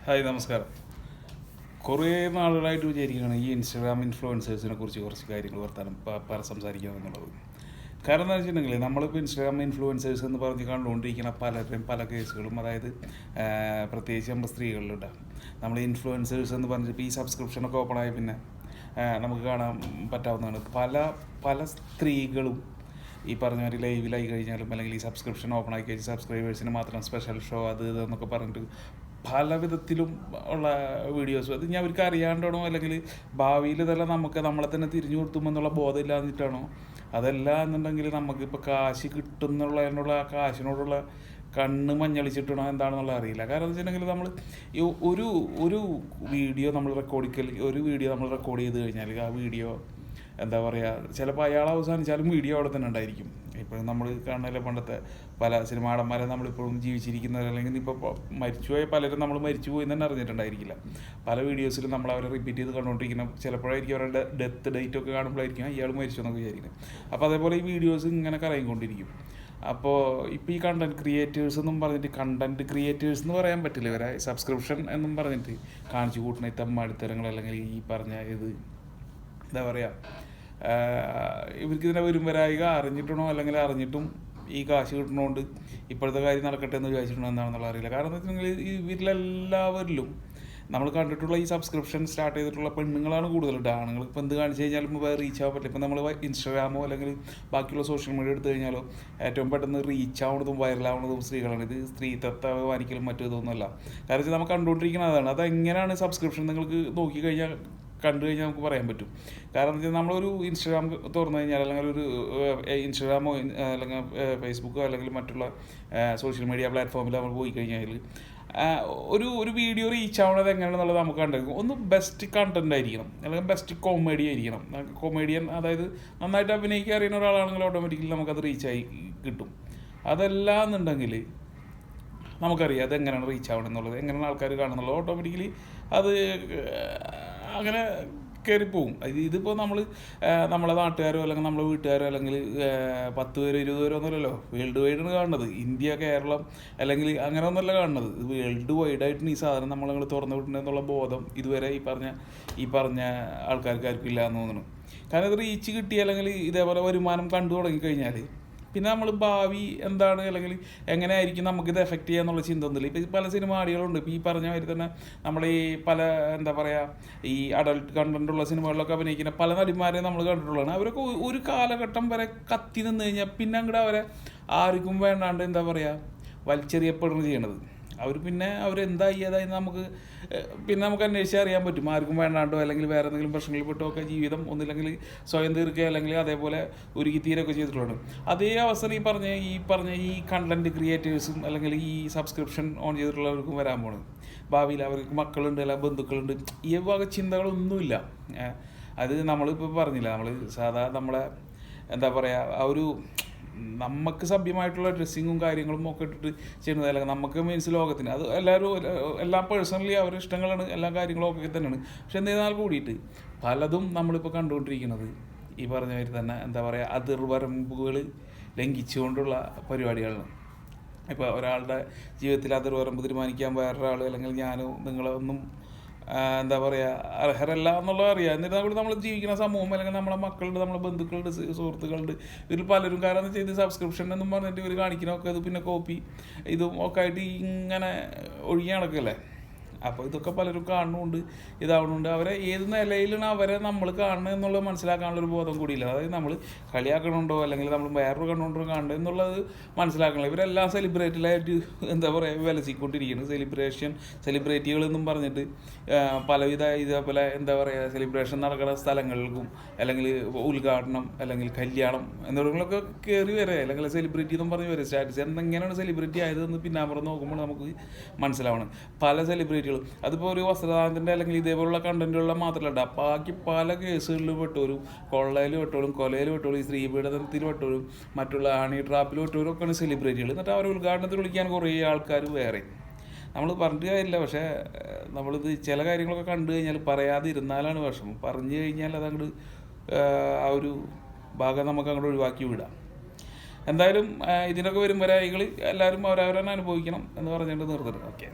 Hi, നമസ്കാരം. കുറേ നാളുകളായിട്ട് വിചാരിക്കുകയാണ് ഈ ഇൻസ്റ്റാഗ്രാം ഇൻഫ്ലുവൻസേഴ്സിനെ കുറിച്ച് കുറച്ച് കാര്യങ്ങൾ സംസാരിക്കണം എന്നുള്ളത്. കാരണം എന്താ വെച്ചിട്ടുണ്ടെങ്കിൽ നമ്മളിപ്പോൾ ഇൻസ്റ്റാഗ്രാം ഇൻഫ്ലുവൻസേഴ്സ് എന്ന് പറഞ്ഞ് കണ്ടുകൊണ്ടിരിക്കുന്ന പലരും പല കേസുകളും, അതായത് പ്രത്യേകിച്ച് നമ്മൾ സ്ത്രീകളിലുണ്ടാകും. നമ്മൾ ഇൻഫ്ലുവൻസേഴ്സ് എന്ന് പറഞ്ഞിട്ട് ഈ സബ്സ്ക്രിപ്ഷനൊക്കെ ഓപ്പൺ ആയ പിന്നെ നമുക്ക് കാണാൻ പറ്റാവുന്നതാണ്. പല പല സ്ത്രീകളും ഈ പറഞ്ഞ മാതിരി ലൈവിലായി കഴിഞ്ഞാലും അല്ലെങ്കിൽ ഈ സബ്സ്ക്രിപ്ഷൻ ഓപ്പൺ ആക്കി കഴിഞ്ഞാൽ സബ്സ്ക്രൈബേഴ്സിന് മാത്രം സ്പെഷ്യൽ ഷോ അത് ഇതെന്നൊക്കെ പറഞ്ഞിട്ട് പല വിധത്തിലും ഉള്ള വീഡിയോസ്, അത് ഞാൻ അവർക്ക് അറിയാണ്ടാണോ അല്ലെങ്കിൽ ഭാവിയിൽ ഇതെല്ലാം നമ്മളെ തന്നെ തിരിഞ്ഞു കൊടുത്തുമെന്നുള്ള ബോധം ഇല്ലാന്നിട്ടാണോ, അതല്ല എന്നുണ്ടെങ്കിൽ നമുക്കിപ്പോൾ കാശ് കിട്ടുന്നുള്ളതിനുള്ള ആ കാശിനോടുള്ള കണ്ണ് മഞ്ഞളിച്ചിട്ടാണോ എന്താണെന്നുള്ള അറിയില്ല. കാരണം എന്ന് വെച്ചിട്ടുണ്ടെങ്കിൽ നമ്മൾ ഒരു ഒരു വീഡിയോ നമ്മൾ റെക്കോർഡ് ചെയ്ത് കഴിഞ്ഞാൽ ആ വീഡിയോ എന്താ പറയുക, ചിലപ്പോൾ അയാൾ അവസാനിച്ചാലും വീഡിയോ അവിടെ തന്നെ ഉണ്ടായിരിക്കും. ഇപ്പോഴും നമ്മൾ കാണുന്നില്ല പണ്ടത്തെ പല സിനിമാടന്മാരെ നമ്മളിപ്പോഴും ജീവിച്ചിരിക്കുന്നത്, അല്ലെങ്കിൽ ഇപ്പോൾ മരിച്ചുപോയ പലരും നമ്മൾ മരിച്ചു പോയി തന്നെ അറിഞ്ഞിട്ടുണ്ടായിരിക്കില്ല. പല വീഡിയോസിലും നമ്മൾ അവരെ റിപ്പീറ്റ് ചെയ്ത് കണ്ടുകൊണ്ടിരിക്കണം. ചിലപ്പോഴായിരിക്കും അവരുടെ ഡെത്ത് ഡേറ്റ് ഒക്കെ കാണുമ്പോഴായിരിക്കും ഇയാൾ മരിച്ചു എന്നൊക്കെ വിചാരിക്കുന്നത്. അപ്പോൾ അതേപോലെ ഈ വീഡിയോസ് ഇങ്ങനെ കറങ്ങിക്കൊണ്ടിരിക്കും. അപ്പോൾ ഇപ്പോൾ ഈ കണ്ടൻറ് ക്രിയേറ്റേഴ്സ് എന്നും പറഞ്ഞിട്ട്, കണ്ടൻറ് ക്രിയേറ്റേഴ്സ് എന്ന് പറയാൻ പറ്റില്ല, ഇവരെ സബ്സ്ക്രിപ്ഷൻ എന്നും പറഞ്ഞിട്ട് കാണിച്ചു കൂട്ടുന്ന ഈ തമ്മാടിത്തരങ്ങൾ, അല്ലെങ്കിൽ ഈ പറഞ്ഞ ഇത് എന്താ പറയുക, ഇവർക്കിതിനെ വരുംവരായിക അറിഞ്ഞിട്ടണോ അല്ലെങ്കിൽ അറിഞ്ഞിട്ടും ഈ കാശ് കിട്ടണോണ്ട് ഇപ്പോഴത്തെ കാര്യം നടക്കട്ടെ എന്ന് വിചാരിച്ചിട്ടുണ്ടോ എന്താണെന്നുള്ള അറിയില്ല. കാരണം എന്താ വെച്ചിട്ടുണ്ടെങ്കിൽ ഇവരിലെല്ലാവരിലും നമ്മൾ കണ്ടിട്ടുള്ള ഈ സബ്സ്ക്രിപ്ഷൻ സ്റ്റാർട്ട് ചെയ്തിട്ടുള്ള പെണ്ണുങ്ങളാണ് കൂടുതലുണ്ട്. ആണുങ്ങൾ ഇപ്പോൾ എന്ത് കാണിച്ചു കഴിഞ്ഞാലും റീച്ച് ആവാൻ പറ്റില്ല. ഇപ്പം നമ്മൾ ഇൻസ്റ്റാഗ്രാമോ അല്ലെങ്കിൽ ബാക്കിയുള്ള സോഷ്യൽ മീഡിയ എടുത്തു കഴിഞ്ഞാലോ ഏറ്റവും പെട്ടെന്ന് റീച്ച് ആവുന്നതും വൈറലാവുന്നതും സ്ത്രീകളാണ്. ഇത് സ്ത്രീത്വത്തെ വാനിക്കലും മറ്റു ഇതൊന്നുമല്ല. കാരണം വെച്ചാൽ നമ്മൾ കണ്ടുകൊണ്ടിരിക്കുന്നത് അതാണ്. അതെങ്ങനെയാണ് സബ്സ്ക്രിപ്ഷൻ നിങ്ങൾക്ക് നോക്കിക്കഴിഞ്ഞാൽ കണ്ടു കഴിഞ്ഞാൽ നമുക്ക് പറയാൻ പറ്റും. കാരണം എന്താ വെച്ചാൽ നമ്മളൊരു ഇൻസ്റ്റാഗ്രാം തുറന്നു കഴിഞ്ഞാൽ, അല്ലെങ്കിൽ ഒരു ഇൻസ്റ്റാഗ്രാമോ അല്ലെങ്കിൽ ഫേസ്ബുക്കോ അല്ലെങ്കിൽ മറ്റുള്ള സോഷ്യൽ മീഡിയ പ്ലാറ്റ്ഫോമിൽ നമ്മൾ പോയി കഴിഞ്ഞാൽ ഒരു വീഡിയോ റീച്ച് ആവുന്നത് എങ്ങനെയാണെന്നുള്ളത് നമുക്ക് കണ്ടിരിക്കും. ഒന്ന് ബെസ്റ്റ് കണ്ടന്റ് ആയിരിക്കണം, അല്ലെങ്കിൽ ബെസ്റ്റ് കോമഡി ആയിരിക്കണം. കൊമേഡിയൻ, അതായത് നന്നായിട്ട് അഭിനയിക്കാൻ അറിയുന്ന ഒരാളാണെങ്കിൽ ഓട്ടോമാറ്റിക്കലി നമുക്കത് റീച്ചായി കിട്ടും. അതല്ല എന്നുണ്ടെങ്കിൽ നമുക്കറിയാം അതെങ്ങനെയാണ് റീച്ച് ആവണം എന്നുള്ളത്, എങ്ങനെയാണ് ആൾക്കാർ കാണുന്നുള്ളത്. ഓട്ടോമാറ്റിക്കലി അത് അങ്ങനെ കയറിപ്പോവും. ഇതിപ്പോൾ നമ്മളെ നാട്ടുകാരോ അല്ലെങ്കിൽ നമ്മളെ വീട്ടുകാരോ അല്ലെങ്കിൽ 10 പേരോ 20 പേരോ ഒന്നുമല്ലല്ലോ, വേൾഡ് വൈഡാണ് കാണുന്നത്. ഇന്ത്യ, കേരളം അല്ലെങ്കിൽ അങ്ങനെ ഒന്നുമല്ല കാണുന്നത്. ഇത് വേൾഡ് വൈഡായിട്ടാണ് ഈ സാധനം നമ്മളങ്ങൾ തുറന്നു വിട്ടുണ്ടെന്നുള്ള ബോധം ഇതുവരെ ഈ പറഞ്ഞ ആൾക്കാർക്കാർക്കും ഇല്ല എന്ന് തോന്നുന്നു. കാരണം ഇത് റീച്ച് കിട്ടി അല്ലെങ്കിൽ ഇതേപോലെ വരുമാനം കണ്ടു തുടങ്ങിക്കഴിഞ്ഞാൽ പിന്നെ നമ്മൾ ഭാവി എന്താണ് അല്ലെങ്കിൽ എങ്ങനെയായിരിക്കും നമുക്കിത് എഫക്റ്റ് ചെയ്യാന്നുള്ള ചിന്ത ഒന്നുമില്ല. ഇപ്പോൾ പല സിനിമാടികളുണ്ട്. ഇപ്പോൾ ഈ പറഞ്ഞ മാതിരി തന്നെ നമ്മൾ ഈ പല എന്താ പറയുക, ഈ അഡൾട്ട് കണ്ടന്റുള്ള സിനിമകളിലൊക്കെ അഭിനയിക്കുന്ന പല നടിമാരെ നമ്മൾ കണ്ടിട്ടുള്ളതാണ്. അവരൊക്കെ ഒരു കാലഘട്ടം വരെ കത്തി നിന്ന് കഴിഞ്ഞാൽ പിന്നെ അങ്ങോട്ട് അവരെ ആർക്കും വേണ്ടാണ്ട് എന്താ പറയുക വലിച്ചെറിയപ്പെടുകയാണ് ചെയ്യണത്. പിന്നെ അവരെന്തായി ഏതായി നമുക്ക് അന്വേഷിച്ചാൽ അറിയാൻ പറ്റും. ആർക്കും വേണ്ടാണ്ടോ അല്ലെങ്കിൽ വേറെ എന്തെങ്കിലും പ്രശ്നങ്ങളിൽ പെട്ടോ ഒക്കെ ജീവിതം ഒന്നില്ലെങ്കിൽ സ്വയം തീർക്കുക അല്ലെങ്കിൽ അതേപോലെ ഒരുക്കി തീരൊക്കെ ചെയ്തിട്ടുള്ളതാണ്. അതേ അവസരം ഈ പറഞ്ഞ ഈ കണ്ടന്റ് ക്രിയേറ്റേഴ്സും അല്ലെങ്കിൽ ഈ സബ്സ്ക്രിപ്ഷൻ ഓൺ ചെയ്തിട്ടുള്ളവർക്കും വരാൻ പോണ്. ഭാവിയിൽ അവർക്ക് മക്കളുണ്ട് അല്ലെങ്കിൽ ബന്ധുക്കളുണ്ട്, ഈ വക ചിന്തകളൊന്നുമില്ല. അത് നമ്മളിപ്പോൾ പറഞ്ഞില്ല, നമ്മൾ സാധാ നമ്മളെ എന്താ പറയുക ആ ഒരു നമുക്ക് സഭ്യമായിട്ടുള്ള ഡ്രസ്സിങ്ങും കാര്യങ്ങളും ഒക്കെ ഇട്ടിട്ട് ചെയ്യുന്നത്, അല്ലെങ്കിൽ നമുക്ക് മീൻസ് ലോകത്തിന് അത് എല്ലാം പേഴ്സണലി അവരുടെ ഇഷ്ടങ്ങളാണ്, എല്ലാ കാര്യങ്ങളും ഒക്കെ തന്നെയാണ്. പക്ഷെ എന്നിരുന്നാൽ കൂടിയിട്ട് പലതും നമ്മളിപ്പോൾ കണ്ടുകൊണ്ടിരിക്കുന്നത് ഈ പറഞ്ഞ മാതിരി തന്നെ എന്താ പറയുക അതിർവരമ്പുകൾ ലംഘിച്ചുകൊണ്ടുള്ള പരിപാടികളാണ്. ഇപ്പോൾ ഒരാളുടെ ജീവിതത്തിൽ അതിർവരമ്പ് തീരുമാനിക്കാൻ വേറൊരാൾ അല്ലെങ്കിൽ ഞാനോ നിങ്ങളൊന്നും എന്താ പറയുക അർഹരല്ല എന്നുള്ളത് അറിയാം. എന്നിട്ട് നമ്മൾ ജീവിക്കുന്ന സമൂഹം അല്ലെങ്കിൽ നമ്മളെ മക്കളുണ്ട്, നമ്മളെ ബന്ധുക്കളുണ്ട്, സുഹൃത്തുക്കളുണ്ട്, ഇവർ പലരും കാരണം ചെയ്ത് സബ്സ്ക്രിപ്ഷൻ എന്നും പറഞ്ഞിട്ട് ഇവർ കാണിക്കണമൊക്കെ അത് പിന്നെ കോപ്പി ഇതും ഒക്കെ ആയിട്ട് ഇങ്ങനെ ഒഴുകി നടക്കല്ലേ. അപ്പോൾ ഇതൊക്കെ പലരും കാണുന്നുണ്ട്, ഇതാവണുണ്ട്. അവരെ ഏത് നിലയിലാണ് അവരെ നമ്മൾ കാണുന്നത് എന്നുള്ളത് മനസ്സിലാക്കാനുള്ളൊരു ബോധം കൂടിയില്ല. അതായത് നമ്മൾ കളിയാക്കണുണ്ടോ അല്ലെങ്കിൽ നമ്മൾ വേറൊരു കണ്ടുകൊണ്ടോ കാണുന്നത് എന്നുള്ളത് മനസ്സിലാക്കണം. ഇവരെല്ലാം സെലിബ്രേറ്റിലായിട്ട് എന്താ പറയുക വിലസിക്കൊണ്ടിരിക്കുന്നത്. സെലിബ്രിറ്റികളെന്നും പറഞ്ഞിട്ട് പലവിധ ഇതേപോലെ എന്താ പറയുക സെലിബ്രേഷൻ നടക്കുന്ന സ്ഥലങ്ങൾക്കും അല്ലെങ്കിൽ ഉദ്ഘാടനം അല്ലെങ്കിൽ കല്യാണം എന്നിവങ്ങളൊക്കെ കയറി വരെ അല്ലെങ്കിൽ സെലിബ്രിറ്റി എന്നും പറഞ്ഞ് വരെ സ്റ്റാറ്റസ് എന്തെങ്ങനെയാണ് സെലിബ്രിറ്റി ആയതെന്ന് പിന്നാമ്പുറം നോക്കുമ്പോൾ നമുക്ക് മനസ്സിലാവണം. പല സെലിബ്രിറ്റികൾ അതിപ്പോൾ ഒരു വസ്ത്രദാനത്തിൻ്റെ അല്ലെങ്കിൽ ഇതേപോലുള്ള കണ്ടന്റുള്ള മാത്രമല്ല, ബാക്കി പല കേസുകളിൽ പെട്ടവരും, കൊള്ളയിൽ പെട്ടവരും, കൊലയിൽ പെട്ടവരും, ഈ സ്ത്രീപീഡനത്തിൽ പെട്ടവരും, മറ്റുള്ള ആണി ട്രാപ്പിൽ പെട്ടവരും ഒക്കെയാണ് സെലിബ്രിറ്റികൾ. എന്നിട്ട് അവർ ഉദ്ഘാടനത്തിൽ വിളിക്കാൻ കുറേ ആൾക്കാർ വേറെ. നമ്മൾ പറഞ്ഞിട്ട് കാര്യമില്ല. പക്ഷേ നമ്മളിത് ചില കാര്യങ്ങളൊക്കെ കണ്ടു കഴിഞ്ഞാൽ പറയാതെ ഇരുന്നാലാണ് വിഷമം. പറഞ്ഞു കഴിഞ്ഞാൽ അതങ്ങോട്ട് ആ ഒരു ഭാഗം നമുക്ക് അങ്ങോട്ട് ഒഴിവാക്കി വിടാം. എന്തായാലും ഇതിനൊക്കെ വരുമ്പോൾ എല്ലാവരും അവരവരെ അനുഭവിക്കണം എന്ന് പറഞ്ഞുകൊണ്ട് നിർത്തരുത്. ഓക്കെ.